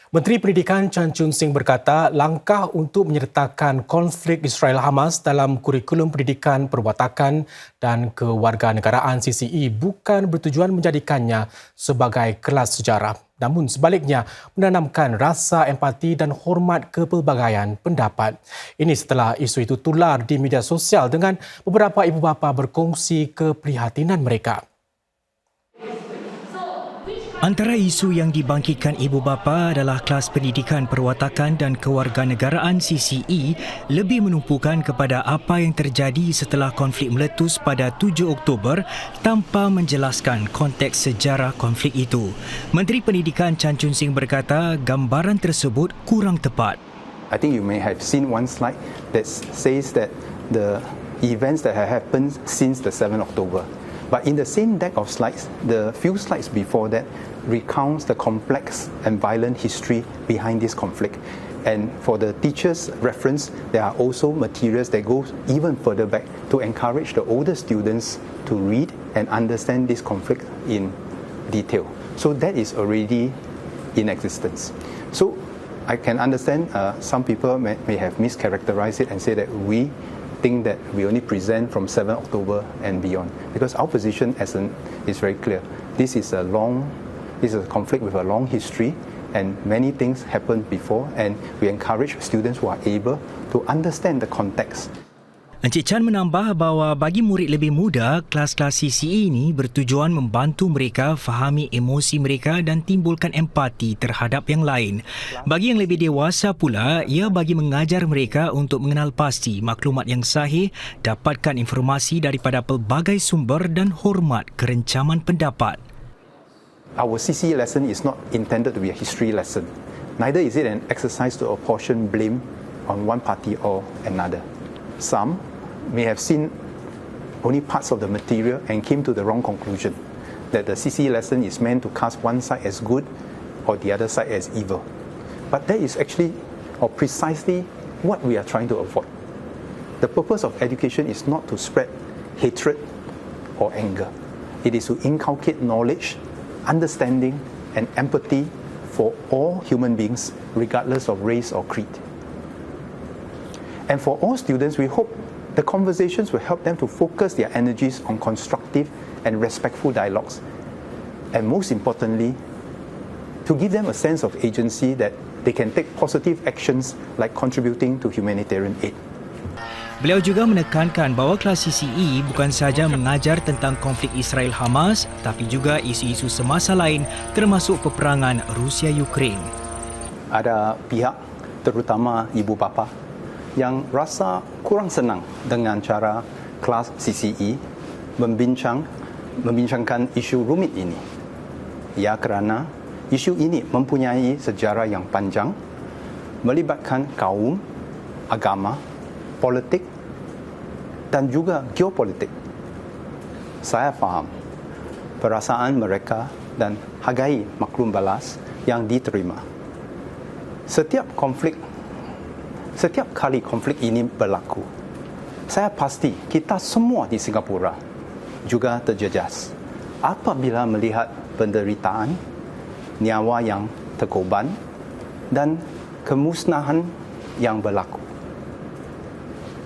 Menteri Pendidikan Chan Chun Sing berkata langkah untuk menyertakan konflik Israel-Hamas dalam kurikulum pendidikan perwatakan dan kewarganegaraan CCE bukan bertujuan menjadikannya sebagai kelas sejarah. Namun sebaliknya menanamkan rasa empati dan hormat kepelbagaian pendapat. Ini setelah isu itu tular di media sosial dengan beberapa ibu bapa berkongsi keprihatinan mereka. Antara isu yang dibangkitkan ibu bapa adalah kelas pendidikan perwatakan dan kewarganegaraan CCE lebih menumpukan kepada apa yang terjadi setelah konflik meletus pada 7 Oktober tanpa menjelaskan konteks sejarah konflik itu. Menteri Pendidikan Chan Chun Sing berkata gambaran tersebut kurang tepat. I think you may have seen one slide that says that the events that have happened since the 7th October. But in the same deck of slides, the few slides before that recounts the complex and violent history behind this conflict. And for the teachers' reference, there are also materials that go even further back to encourage the older students to read and understand this conflict in detail. So that is already in existence. So I can understand some people may have mischaracterized it and say that we think that we only present from 7 October and beyond, because our position is very clear. This is a conflict with a long history, and many things happened before, and we encourage students who are able to understand the context. Encik Chan menambah bahawa bagi murid lebih muda, kelas-kelas CCE ini bertujuan membantu mereka fahami emosi mereka dan timbulkan empati terhadap yang lain. Bagi yang lebih dewasa pula, ia bagi mengajar mereka untuk mengenal pasti maklumat yang sahih, dapatkan informasi daripada pelbagai sumber dan hormat kerencaman pendapat. Our CCE lesson is not intended to be a history lesson. Neither is it an exercise to apportion blame on one party or another. Some may have seen only parts of the material and came to the wrong conclusion, that the CCE lesson is meant to cast one side as good or the other side as evil. But that is actually or precisely what we are trying to avoid. The purpose of education is not to spread hatred or anger. It is to inculcate knowledge, understanding and empathy for all human beings regardless of race or creed. And for all students, we hope the conversations will help them to focus their energies on constructive and respectful dialogues. And most importantly, to give them a sense of agency that they can take positive actions like contributing to humanitarian aid. Beliau juga menekankan bahawa kelas CCE bukan sahaja mengajar tentang konflik Israel-Hamas, tapi juga isu-isu semasa lain termasuk peperangan Rusia-Ukraine. Ada pihak, terutama ibu bapa, yang rasa kurang senang dengan cara kelas CCE membincangkan isu rumit ini. Ya, kerana isu ini mempunyai sejarah yang panjang, melibatkan kaum, agama, politik dan juga geopolitik. Saya faham perasaan mereka dan hargai maklum balas yang diterima. Setiap kali konflik ini berlaku, saya pasti kita semua di Singapura juga terjejas apabila melihat penderitaan, nyawa yang terkorban dan kemusnahan yang berlaku.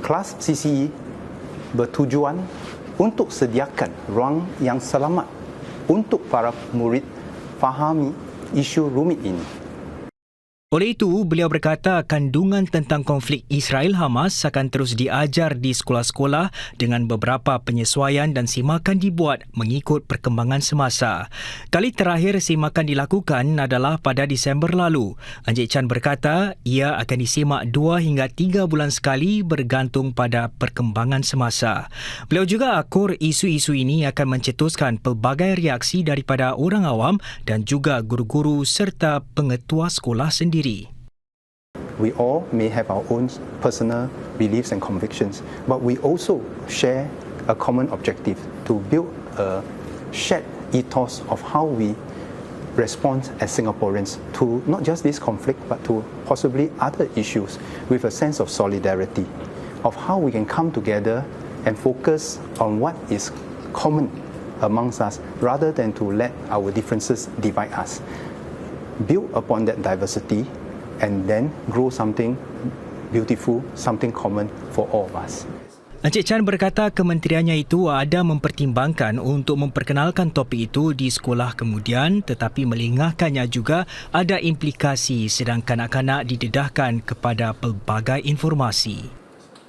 Kelas CCE bertujuan untuk sediakan ruang yang selamat untuk para murid fahami isu rumit ini. Oleh itu, beliau berkata kandungan tentang konflik Israel-Hamas akan terus diajar di sekolah-sekolah dengan beberapa penyesuaian dan simakan dibuat mengikut perkembangan semasa. Kali terakhir simakan dilakukan adalah pada Disember lalu. Encik Chan berkata ia akan disimak 2 hingga 3 bulan sekali bergantung pada perkembangan semasa. Beliau juga akur isu-isu ini akan mencetuskan pelbagai reaksi daripada orang awam dan juga guru-guru serta pengetua sekolah sendiri. We all may have our own personal beliefs and convictions, but we also share a common objective to build a shared ethos of how we respond as Singaporeans to not just this conflict, but to possibly other issues with a sense of solidarity, of how we can come together and focus on what is common amongst us rather than to let our differences divide us. build upon that diversity, and then grow something beautiful, something common for all of us. Encik Chan berkata kementeriannya itu ada mempertimbangkan untuk memperkenalkan topik itu di sekolah kemudian, tetapi melengahkannya juga ada implikasi sedang kanak-kanak didedahkan kepada pelbagai informasi.